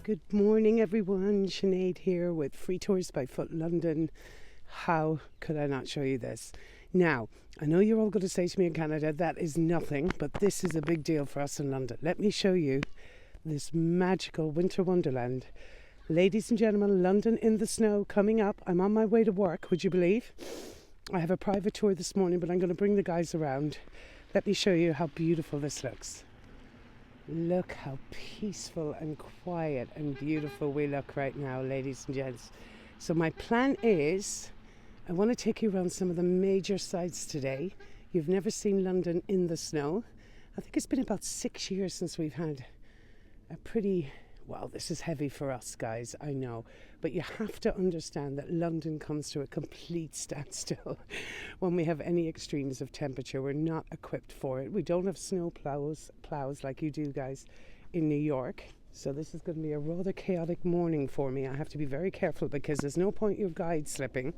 Good morning, everyone. Sinead here with Free Tours by Foot London. How could I not show you this? Now, I know you're all going to say to me in Canada, that is nothing, but this is a big deal for us in London. Let me show you this magical winter wonderland. Ladies and gentlemen, London in the snow coming up. I'm on my way to work, would you believe? I have a private tour this morning, but I'm going to bring the guys around. Let me show you how beautiful this looks. Look how peaceful and quiet and beautiful we look right now, ladies and gents. So my plan is, I want to take you around some of the major sites today. You've never seen London in the snow. I think it's been about 6 years since we've had a pretty, well, this is heavy for us guys, I know. But you have to understand that London comes to a complete standstill when we have any extremes of temperature. We're not equipped for it. We don't have snow plows like you do guys in New York. So this is going to be a rather chaotic morning for me. I have to be very careful because there's no point your guide slipping,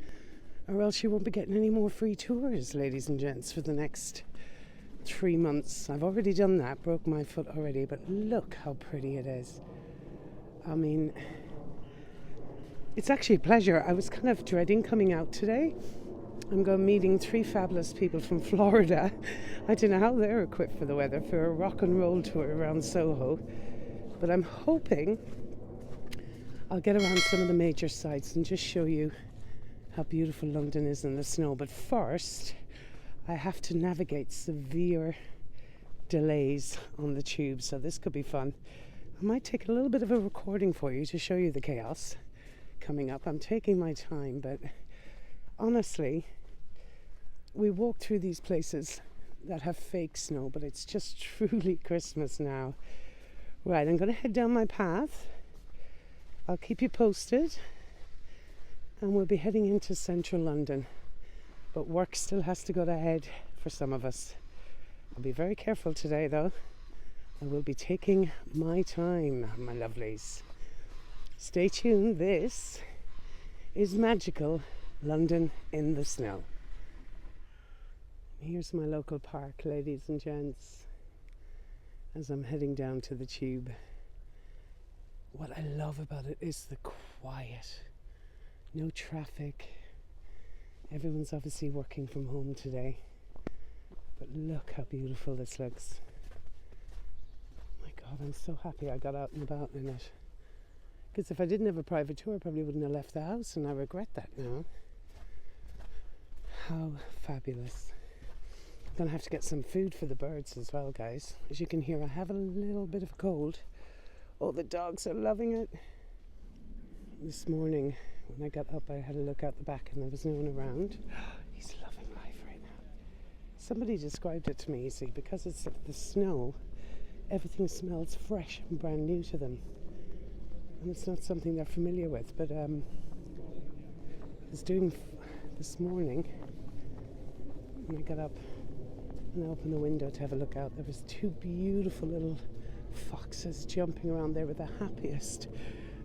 or else you won't be getting any more free tours, ladies and gents, for the next 3 months. I've already done that, broke my foot already, but look how pretty it is. I mean, it's actually a pleasure. I was kind of dreading coming out today. I'm going meeting 3 fabulous people from Florida. I don't know how they're equipped for the weather, for a rock and roll tour around Soho. But I'm hoping I'll get around some of the major sites and just show you how beautiful London is in the snow. But first, I have to navigate severe delays on the tube, so this could be fun. I might take a little bit of a recording for you to show you the chaos coming up. I'm taking my time, but honestly, we walk through these places that have fake snow, but it's just truly Christmas now. Right, I'm going to head down my path. I'll keep you posted, and we'll be heading into central London. But work still has to go ahead for some of us. I'll be very careful today, though. I will be taking my time, my lovelies. Stay tuned. This is magical London in the snow. Here's my local park, ladies and gents, as I'm heading down to the tube. What I love about it is the quiet. No traffic. Everyone's obviously working from home today. But look how beautiful this looks. God, I'm so happy I got out and about in it. Because if I didn't have a private tour, I probably wouldn't have left the house, and I regret that now. How fabulous. I'm going to have to get some food for the birds as well, guys. As you can hear, I have a little bit of a cold. Oh, the dogs are loving it. This morning, when I got up, I had a look out the back and there was no one around. He's loving life right now. Somebody described it to me, you see, because it's the snow, everything smells fresh and brand new to them, and it's not something they're familiar with. But I was doing this morning when I got up and I opened the window to have a look out. There was 2 beautiful little foxes jumping around. They were the happiest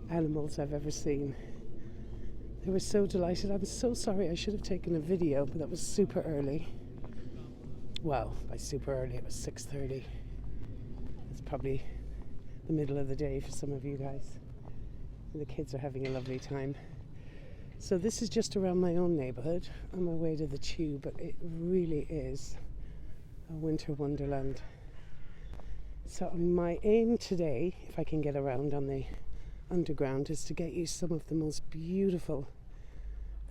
animals I've ever seen. They were so delighted. I'm so sorry, I should have taken a video, but that was super early. Well, by super early it was 6:30. It's probably the middle of the day for some of you guys. The kids are having a lovely time. So this is just around my own neighbourhood on my way to the tube, but it really is a winter wonderland. So my aim today, if I can get around on the underground, is to get you some of the most beautiful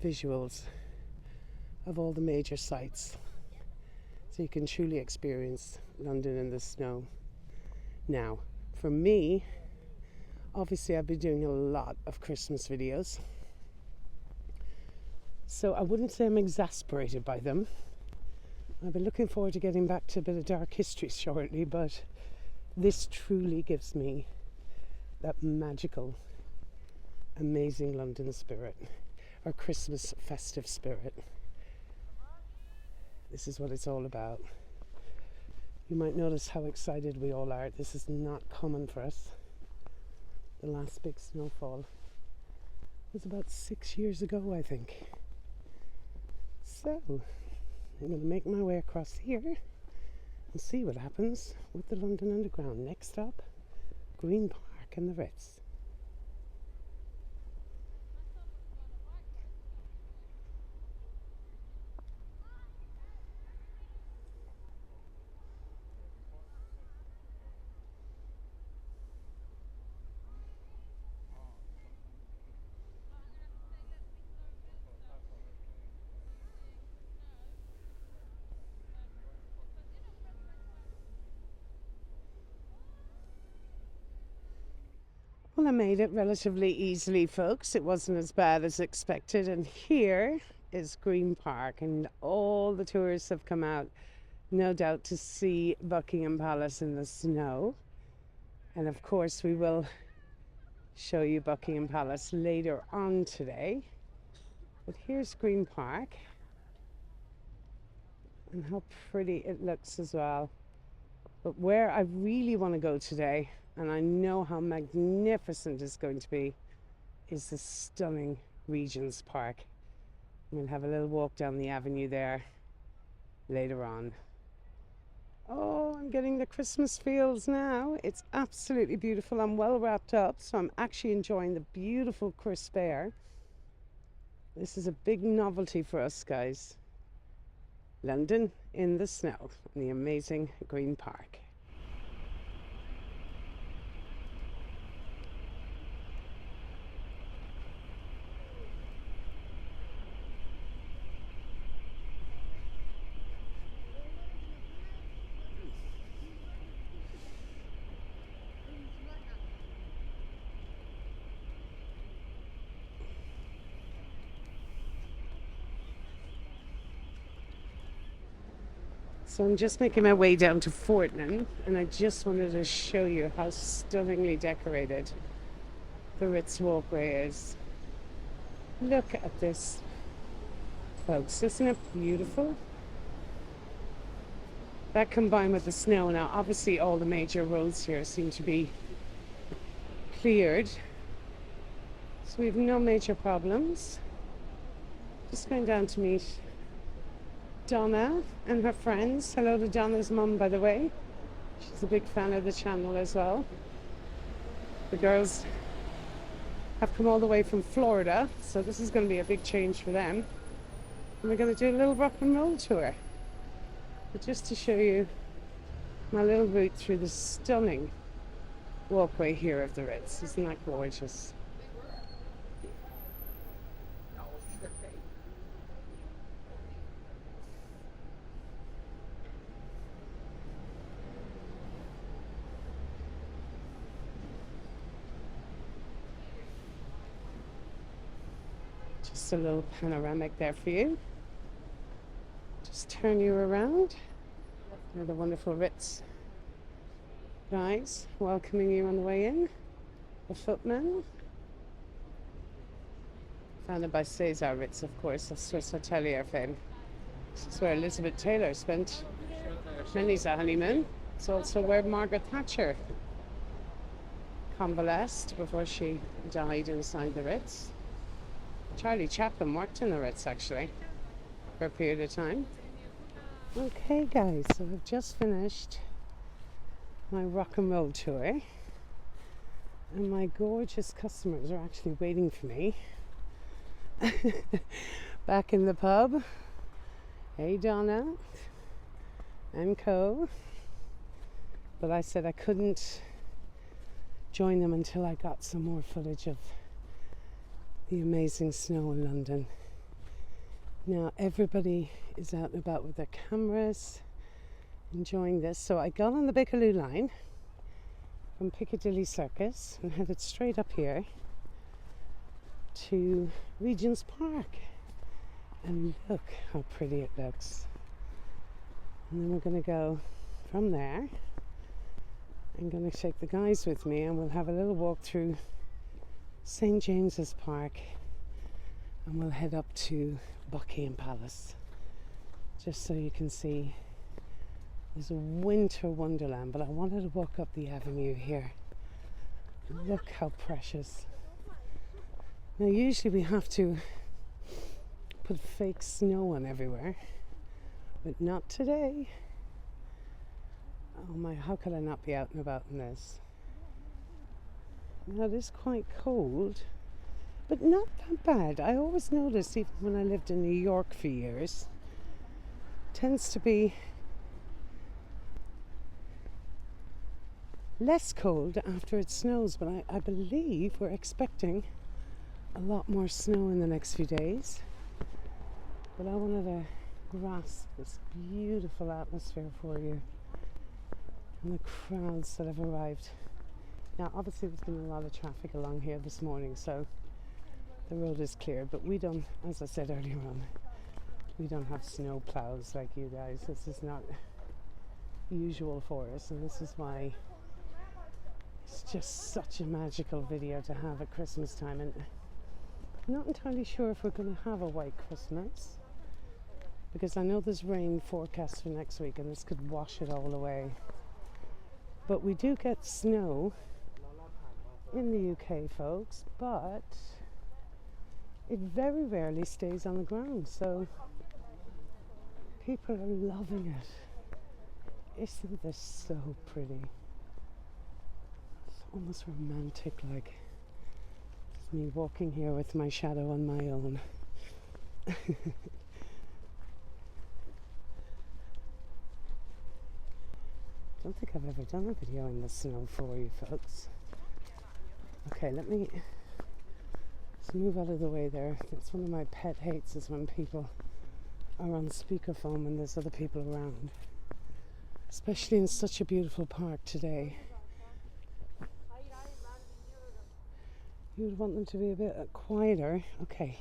visuals of all the major sites, so you can truly experience London in the snow. Now, for me, obviously I've been doing a lot of Christmas videos, so I wouldn't say I'm exasperated by them. I've been looking forward to getting back to a bit of dark history shortly, but this truly gives me that magical, amazing London spirit, or Christmas festive spirit. This is what it's all about. You might notice how excited we all are. This is not common for us. The last big snowfall was about 6 years ago, I think. So, I'm going to make my way across here and see what happens with the London Underground. Next up, Green Park and the Ritz. Well, I made it relatively easily, folks. It wasn't as bad as expected. And here is Green Park, and all the tourists have come out, no doubt, to see Buckingham Palace in the snow. And of course, we will show you Buckingham Palace later on today. But here's Green Park, and how pretty it looks as well. But where I really want to go today, and I know how magnificent it's going to be, is the stunning Regents Park. We'll have a little walk down the avenue there later on. Oh, I'm getting the Christmas feels now. It's absolutely beautiful. I'm well wrapped up, so I'm actually enjoying the beautiful crisp air. This is a big novelty for us, guys. London in the snow, in the amazing Green Park. So I'm just making my way down to Fortnum, and I just wanted to show you how stunningly decorated the Ritz walkway is. Look at this, folks. Isn't it beautiful? That combined with the snow. Now, obviously, all the major roads here seem to be cleared, so we have no major problems. Just going down to meet Donna and her friends. Hello to Donna's mum, by the way. She's a big fan of the channel as well. The girls have come all the way from Florida, so this is going to be a big change for them. And we're going to do a little rock and roll tour. But just to show you my little route through the stunning walkway here of the Ritz. Isn't that gorgeous? Just a little panoramic there for you. Just turn you around. They're the wonderful Ritz guys welcoming you on the way in. The footman. Founded by Cesar Ritz, of course, a Swiss hotelier fame. This is where Elizabeth Taylor spent many's a honeymoon. It's also where Margaret Thatcher convalesced before she died inside the Ritz. Charlie Chaplin worked in the Ritz, actually, for a period of time. Okay, guys, so I've just finished my rock and roll tour, and my gorgeous customers are actually waiting for me back in the pub. Hey, Donna and co. But I said I couldn't join them until I got some more footage of the amazing snow in London. Now everybody is out and about with their cameras, enjoying this. So I got on the Bakerloo line from Piccadilly Circus and headed straight up here to Regents Park. And look how pretty it looks. And then we're going to go from there. I'm going to take the guys with me, and we'll have a little walk through St. James's Park, and we'll head up to Buckingham Palace, just so you can see. There's a winter wonderland, but I wanted to walk up the avenue here. Look how precious. Now usually we have to put fake snow on everywhere, but not today. Oh my, how could I not be out and about in this? Now it is quite cold, but not that bad. I always noticed, even when I lived in New York for years, it tends to be less cold after it snows, but I believe we're expecting a lot more snow in the next few days. But I wanted to grasp this beautiful atmosphere for you, and the crowds that have arrived Now obviously there's been a lot of traffic along here this morning, so the road is clear, but we don't, as I said earlier on, we don't have snow plows like you guys. This is not usual for us, and this is why it's just such a magical video to have at Christmas time. And I'm not entirely sure if we're going to have a white Christmas, because I know there's rain forecast for next week and this could wash it all away. But we do get snow in the UK, folks, but it very rarely stays on the ground, so people are loving it. Isn't this so pretty? It's almost romantic, like it's me walking here with my shadow on my own. Don't think I've ever done a video in the snow for you folks. Okay, let's move out of the way there. That's one of my pet hates, is when people are on speakerphone and there's other people around, especially in such a beautiful park today. You would want them to be a bit quieter. Okay,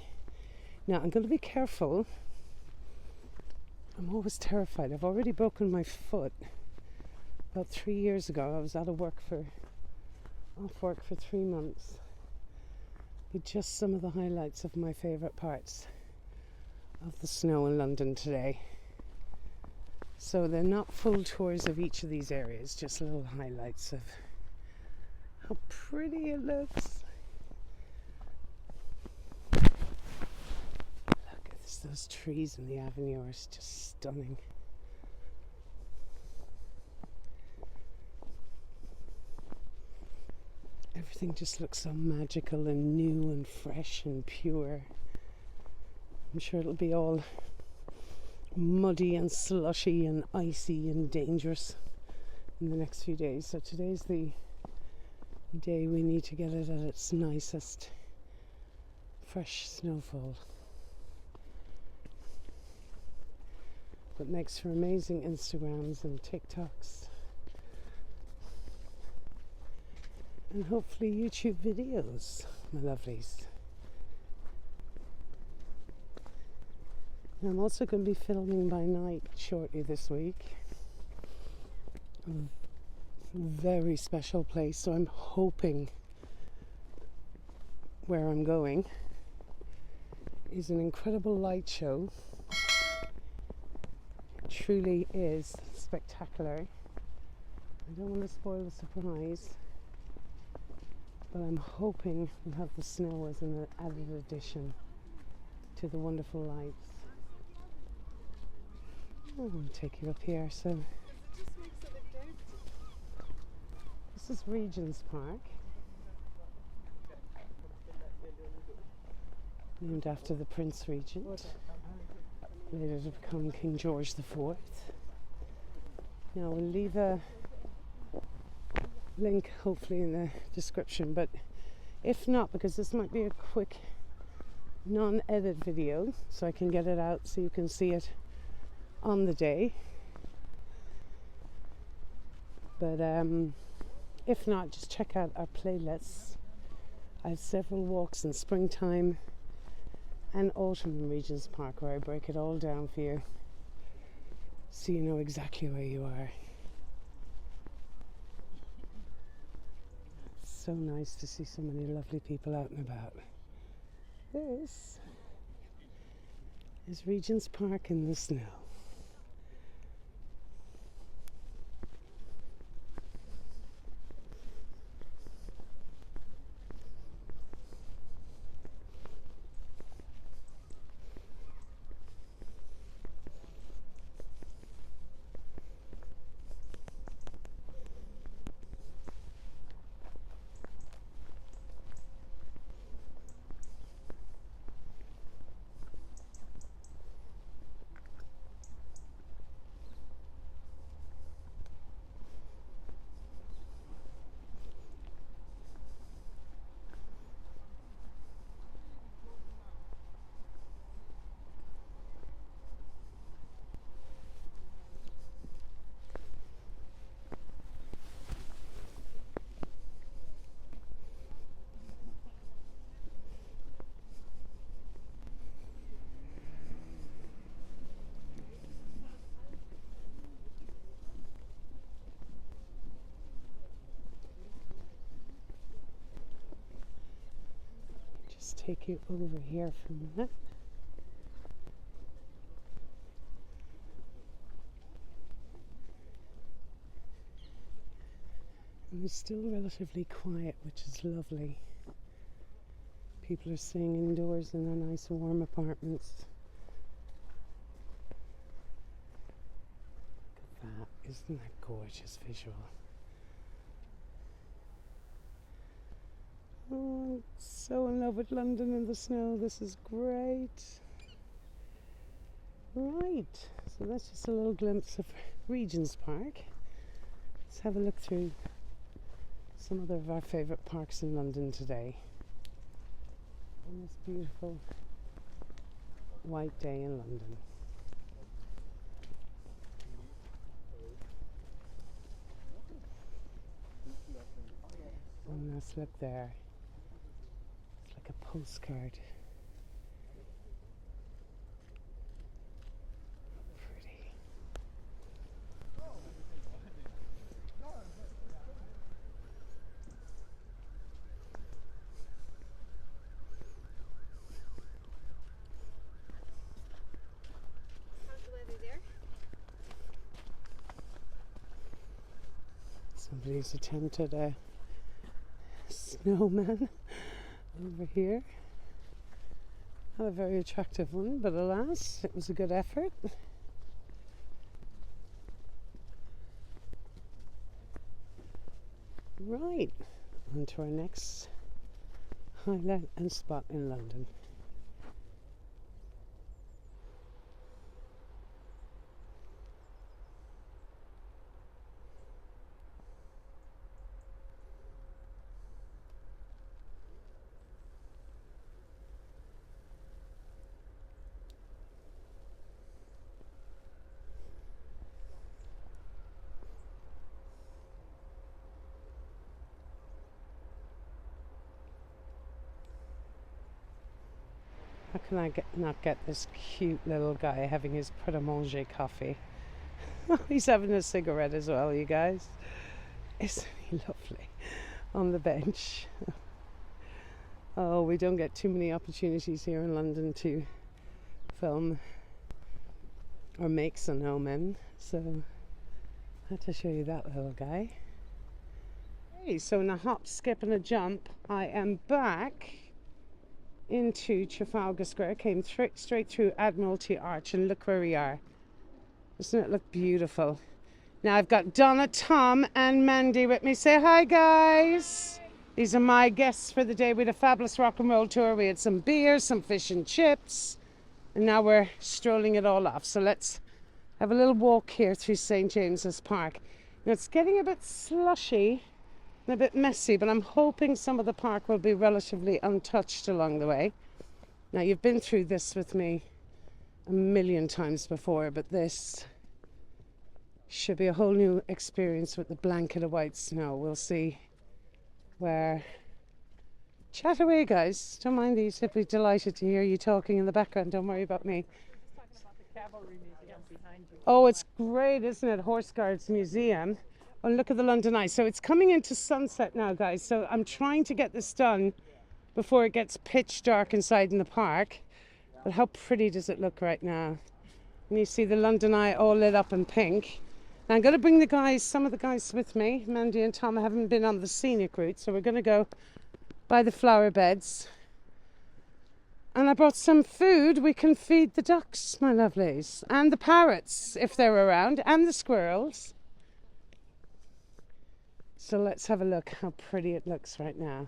now I'm going to be careful. I'm always terrified. I've already broken my foot. About 3 years ago, I was off work for 3 months. With just some of the highlights of my favourite parts of the snow in London today. So they're not full tours of each of these areas, just little highlights of how pretty it looks. Look at this, those trees in the avenue are just stunning. Everything just looks so magical and new and fresh and pure. I'm sure it'll be all muddy and slushy and icy and dangerous in the next few days. So today's the day we need to get it at its nicest. Fresh snowfall. That makes for amazing Instagrams and TikToks. And hopefully YouTube videos, my lovelies. And I'm also going to be filming by night shortly this week. A very special place, so I'm hoping where I'm going is an incredible light show. It truly is spectacular. I don't want to spoil the surprise, but I'm hoping we'll have the snow as an added addition to the wonderful lights. I want to take you up here. So this is Regents Park, named after the Prince Regent, later to become King George IV. Now we'll leave a link hopefully in the description, but if not, because this might be a quick non-edit video, so I can get it out so you can see it on the day. But if not, just check out our playlists. I have several walks in springtime and autumn in Regents Park where I break it all down for you so you know exactly where you are. So nice to see so many lovely people out and about. This is Regents Park in the snow. take you over here for a minute. And it's still relatively quiet, which is lovely. People are staying indoors in their nice warm apartments. Look at that, isn't that gorgeous visual? Oh, I'm so in love with London in the snow. This is great. Right, so that's just a little glimpse of Regents Park. Let's have a look through some other of our favourite parks in London today. On this beautiful white day in London. And let's look there. It's like a postcard. Pretty. How's the weather there? Somebody's attempted a snowman over here. Not a very attractive one, but alas, it was a good effort. Right, on to our next highlight and spot in London. How can I not get this cute little guy having his pret-a-manger coffee? He's having a cigarette as well, you guys. Isn't he lovely? On the bench. Oh, we don't get too many opportunities here in London to film or make snowmen, so I had to show you that little guy. Okay, so in a hop, skip and a jump, I am back into Trafalgar Square. Came straight through Admiralty Arch, and look where we are. Doesn't it look beautiful? Now I've got Donna, Tom and Mandy with me. Say hi, guys. These are my guests for the day. We had a fabulous rock and roll tour. We had some beer, some fish and chips, and now we're strolling it all off. So let's have a little walk here through St. James's Park. Now it's getting a bit slushy and a bit messy, but I'm hoping some of the park will be relatively untouched along the way. Now you've been through this with me a million times before, but this should be a whole new experience with the blanket of white snow. We'll see where... Chat away, guys. Don't mind these. I'd be delighted to hear you talking in the background. Don't worry about me. Oh, it's great, isn't it? Horse Guards Museum. Oh, look at the London Eye. So it's coming into sunset now, guys. So I'm trying to get this done before it gets pitch dark inside in the park. But how pretty does it look right now? And you see the London Eye all lit up in pink. Now I'm going to bring the guys, some of the guys with me. Mandy and Tom haven't been on the scenic route, so we're going to go by the flower beds. And I brought some food. We can feed the ducks, my lovelies, and the parrots if they're around, and the squirrels. So let's have a look how pretty it looks right now.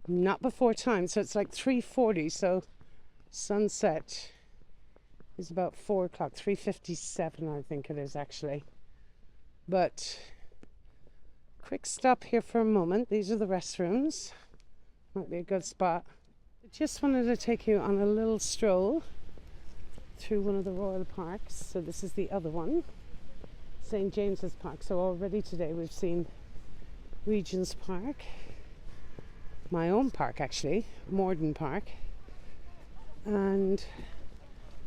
Not before time, so it's like 3:40, so sunset is about 4 o'clock, 3:57 I think it is actually. But quick stop here for a moment. These are the restrooms. Might be a good spot. I just wanted to take you on a little stroll through one of the royal parks. So this is the other one, St. James's Park. So already today we've seen Regents Park, my own park actually, Morden Park, and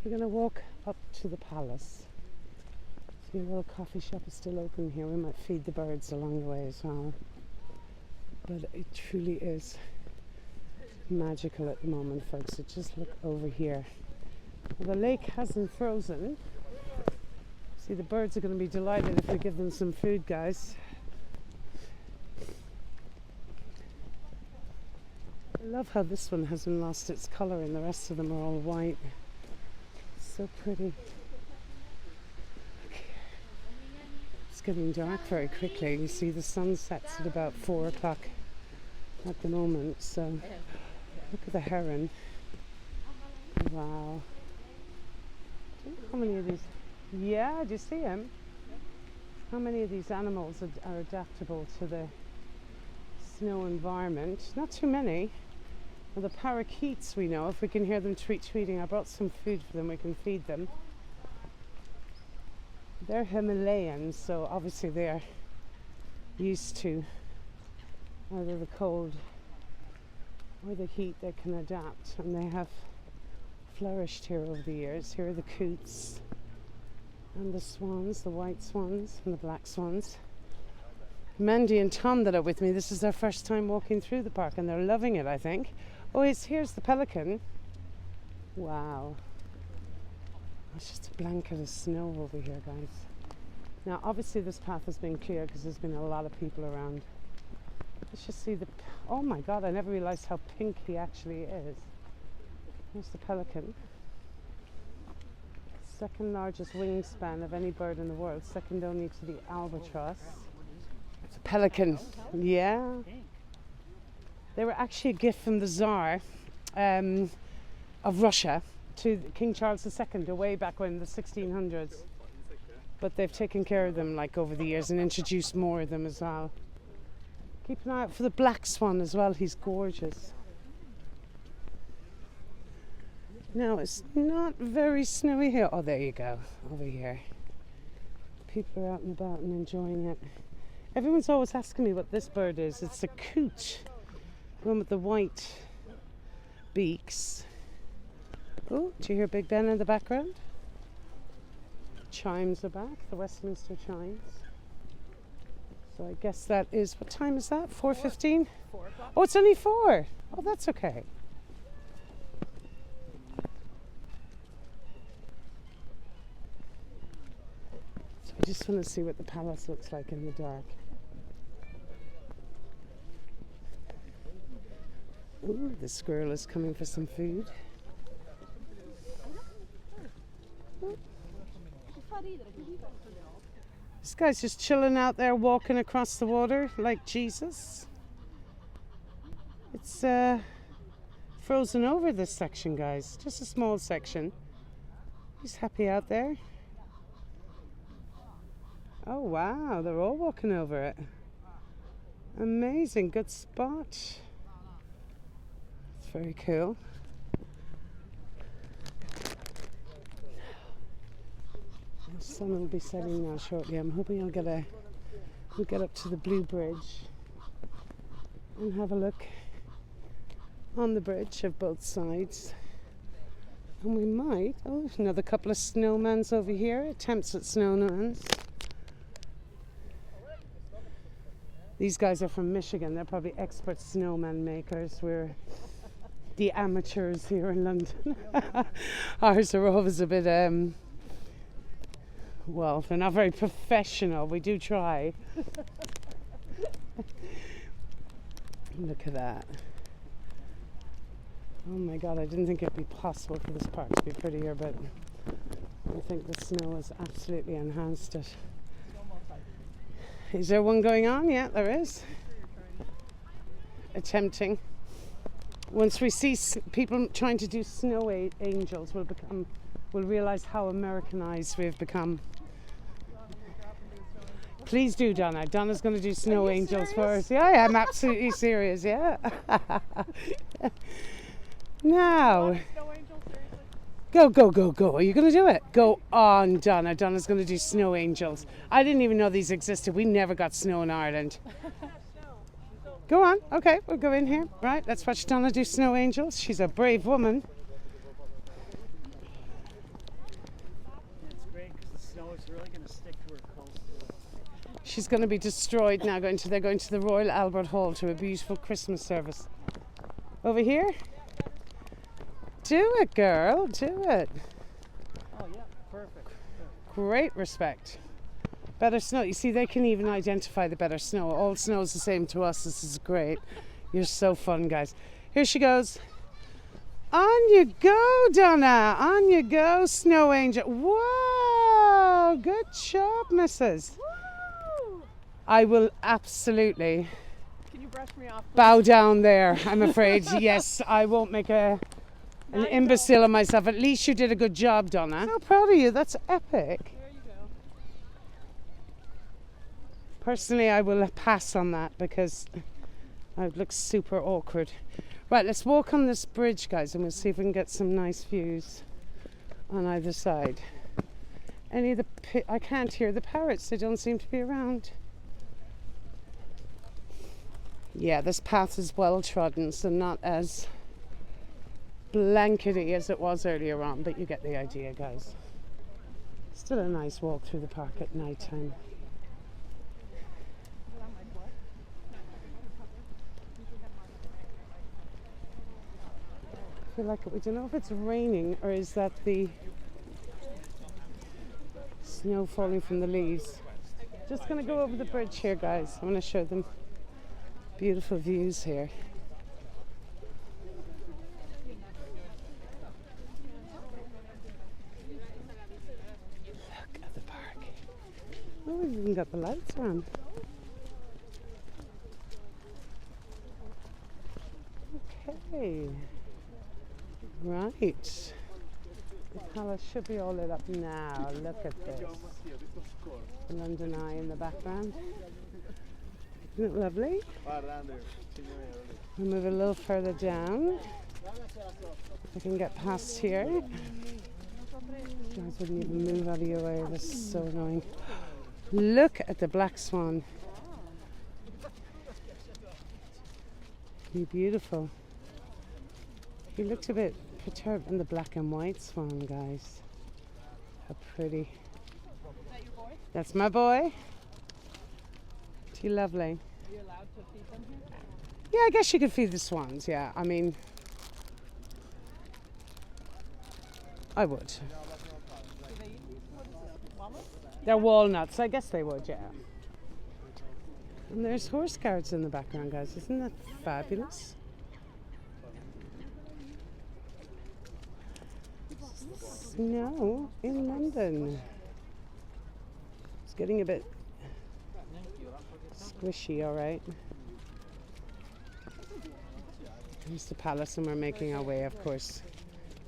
we're going to walk up to the palace. See, a little coffee shop is still open here. We might feed the birds along the way as well. But it truly is magical at the moment, folks. So just look over here. Well, the lake hasn't frozen. See, the birds are going to be delighted if we give them some food, guys. I love how this one hasn't lost its colour and the rest of them are all white. So pretty. It's getting dark very quickly. You see the sun sets at about 4 o'clock at the moment. So look at the heron. Wow. Do you know how many of these? Yeah, do you see him? How many of these animals are adaptable to the snow environment? Not too many. Well, the parakeets, we know, if we can hear them tweeting, I brought some food for them, we can feed them. They're Himalayan, so obviously they're used to either the cold or the heat. They can adapt, and they have flourished here over the years. Here are the coots and the swans, the white swans and the black swans. Mandy and Tom that are with me, this is their first time walking through the park and they're loving it, I think. Oh, here's the pelican. Wow. It's just a blanket of snow over here, guys. Now, obviously this path has been clear because there's been a lot of people around. Let's just see the... Oh my God, I never realised how pink he actually is. Here's the pelican. Second largest wingspan of any bird in the world, second only to the albatross. It's a pelican, yeah. They were actually a gift from the Tsar of Russia to King Charles II way back when, in the 1600s. But they've taken care of them like over the years and introduced more of them as well. Keep an eye out for the black swan as well, he's gorgeous. Now it's not very snowy here. Oh, there you go, over here. People are out and about and enjoying it. Everyone's always asking me what this bird is. It's a coot, the one with the white beaks. Oh, do you hear Big Ben in the background? Chimes are back, the Westminster chimes. So I guess that is, what time is that? 4:15? 4 o'clock. Oh, it's only 4. Oh, that's okay. So I just want to see what the palace looks like in the dark. Ooh, the squirrel is coming for some food. This guy's just chilling out there, walking across the water like Jesus. It's frozen over this section, guys. Just a small section. He's happy out there. Oh wow, they're all walking over it. Amazing, good spot. It's very cool. The sun will be setting now shortly. I'm hoping we'll get up to the Blue Bridge and have a look on the bridge of both sides. And we might, oh, another couple of snowmans over here, attempts at snowmans. These guys are from Michigan. They're probably expert snowman makers. We're the amateurs here in London. Ours are always a bit, well, they're not very professional. We do try. Look at that. Oh my God, I didn't think it'd be possible for this park to be prettier, but I think the snow has absolutely enhanced it. Is there one going on? Yeah, there is. Attempting. Once we see people trying to do snow angels, we'll realize how Americanized we've become. Please do, Donna. Donna's going to do snow angels for us. Yeah, I'm absolutely serious. Yeah. Now. Go, go, go, go. Are you going to do it? Go on, Donna. Donna's going to do snow angels. I didn't even know these existed. We never got snow in Ireland. Go on. Okay, we'll go in here. Right, let's watch Donna do snow angels. She's a brave woman. It's great because the snow is really going to stick to her coast. She's going to be destroyed now. They're going to the Royal Albert Hall to a beautiful Christmas service. Over here? Do it, girl. Do it. Oh, yeah. Perfect. Great respect. Better snow. You see, they can even identify the better snow. All snow is the same to us. This is great. You're so fun, guys. Here she goes. On you go, Donna. On you go, Snow Angel. Whoa. Good job, missus. Woo! I will absolutely Can you brush me off? bow down there, I'm afraid. Yes, I won't make an imbecile of myself. At least you did a good job, Donna. So proud of you. That's epic. There you go. Personally, I will pass on that because I would look super awkward. Right, let's walk on this bridge, guys, and we'll see if we can get some nice views on either side. Any of the I can't hear the parrots. They don't seem to be around. Yeah, this path is well trodden, so not as blankety as it was earlier on, but you get the idea, guys. Still a nice walk through the park at night time. I feel like we don't know if it's raining or is that the snow falling from the leaves. Just gonna go over the bridge here, guys. I'm gonna show them beautiful views here. Look at the park. Oh, we've even got the lights on. Okay. Right. The palace should be all lit up now. Look at this. The London Eye in the background. Isn't it lovely? We'll move a little further down. I can get past here. You guys wouldn't even move out of your way. This is so annoying. Look at the black swan. Beautiful. He looked a bit perturbed in the black and white swan, guys. How pretty. Is that your boy? That's my boy. Too lovely. Are you allowed to feed them here? Yeah, I guess you could feed the swans, yeah. I mean, I would. Do they eat? What is this? Walnuts? They're walnuts. I guess they would, yeah. And there's horse carriages in the background, guys. Isn't that fabulous? Snow in London. It's getting a bit squishy, all right. Here's the palace, and we're making our way, of course,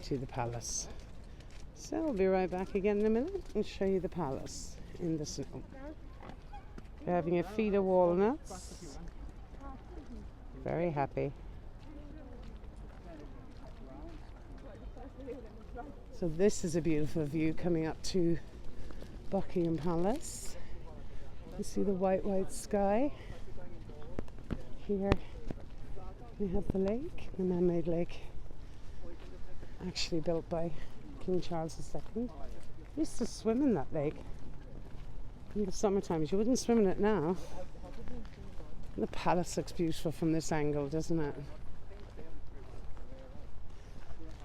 to the palace. So we'll be right back again in a minute and show you the palace in the snow. They're having a feed of walnuts. Very happy. So this is a beautiful view coming up to Buckingham Palace. You see the white sky. Here we have the lake, the man-made lake, actually built by King Charles II. I used to swim in that lake in the summer times. You wouldn't swim in it now. The palace looks beautiful from this angle, doesn't it?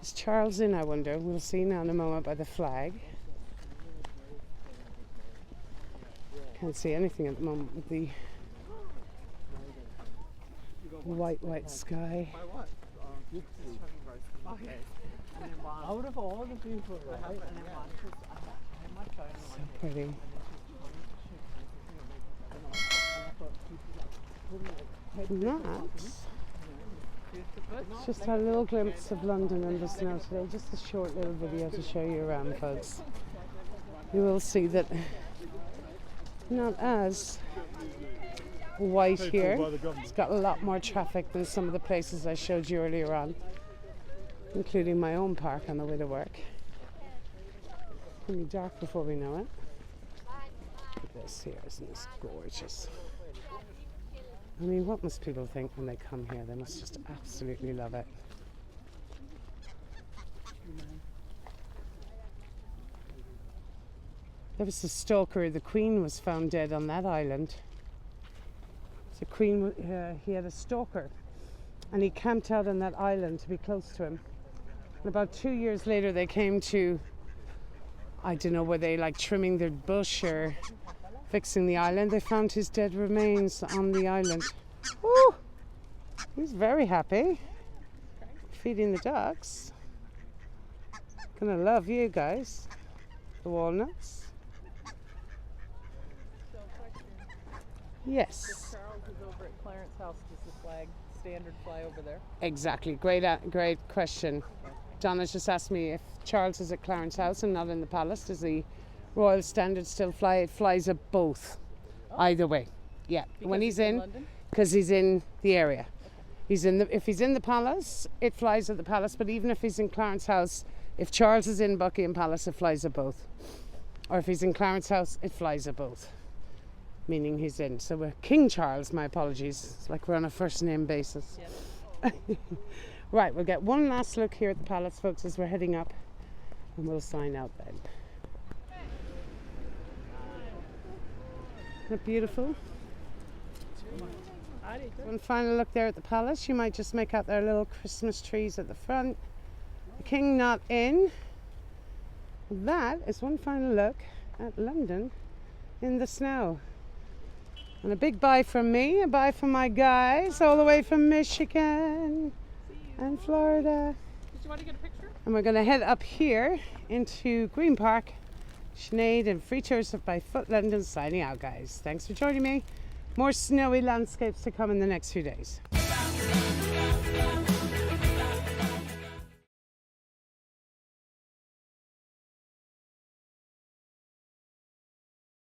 Is Charles in, I wonder? We'll see now in a moment by the flag. Can't see anything at the moment with the white sky. Out of all the people, right? So pretty. It's just a little glimpse of London in the snow today. Just a short little video to show you around, folks. You will see that not as white here. It's got a lot more traffic than some of the places I showed you earlier on, including my own park on the way to work. It'll be dark before we know it. Look at this here, isn't this gorgeous? I mean, what must people think when they come here? They must just absolutely love it. There was a stalker. The Queen was found dead on that island. The Queen, he had a stalker, and he camped out on that island to be close to him. And about 2 years later, they came to, I don't know, were they like trimming their bush or fixing the island? They found his dead remains on the island. Woo! He's very happy. Feeding the ducks. Gonna love you guys. The walnuts. So, question. Yes. If Charles is over at Clarence House, does the flag standard fly over there? Exactly. Great question. Donna just asked me if Charles is at Clarence House and not in the palace, does the Royal Standard still fly? It flies at both. Either way. Yeah. Because when he's in, London? because he's in the area. If he's in the palace, it flies at the palace, but even if he's in Clarence House, if Charles is in Buckingham Palace, it flies at both. Or if he's in Clarence House, it flies at both. Meaning he's in. So we're King Charles, my apologies. It's like we're on a first name basis. Yes. Right, we'll get one last look here at the palace, folks, as we're heading up, and we'll sign out then. Isn't that beautiful? One final look there at the palace. You might just make out their little Christmas trees at the front. The king not in. That is one final look at London in the snow. And a big bye from me, a bye from my guys all the way from Michigan and Florida. Did you want to get a picture? And we're going to head up here into Green Park, Sinead, and Free Tours by Foot London signing out, guys. Thanks for joining me. More snowy landscapes to come in the next few days.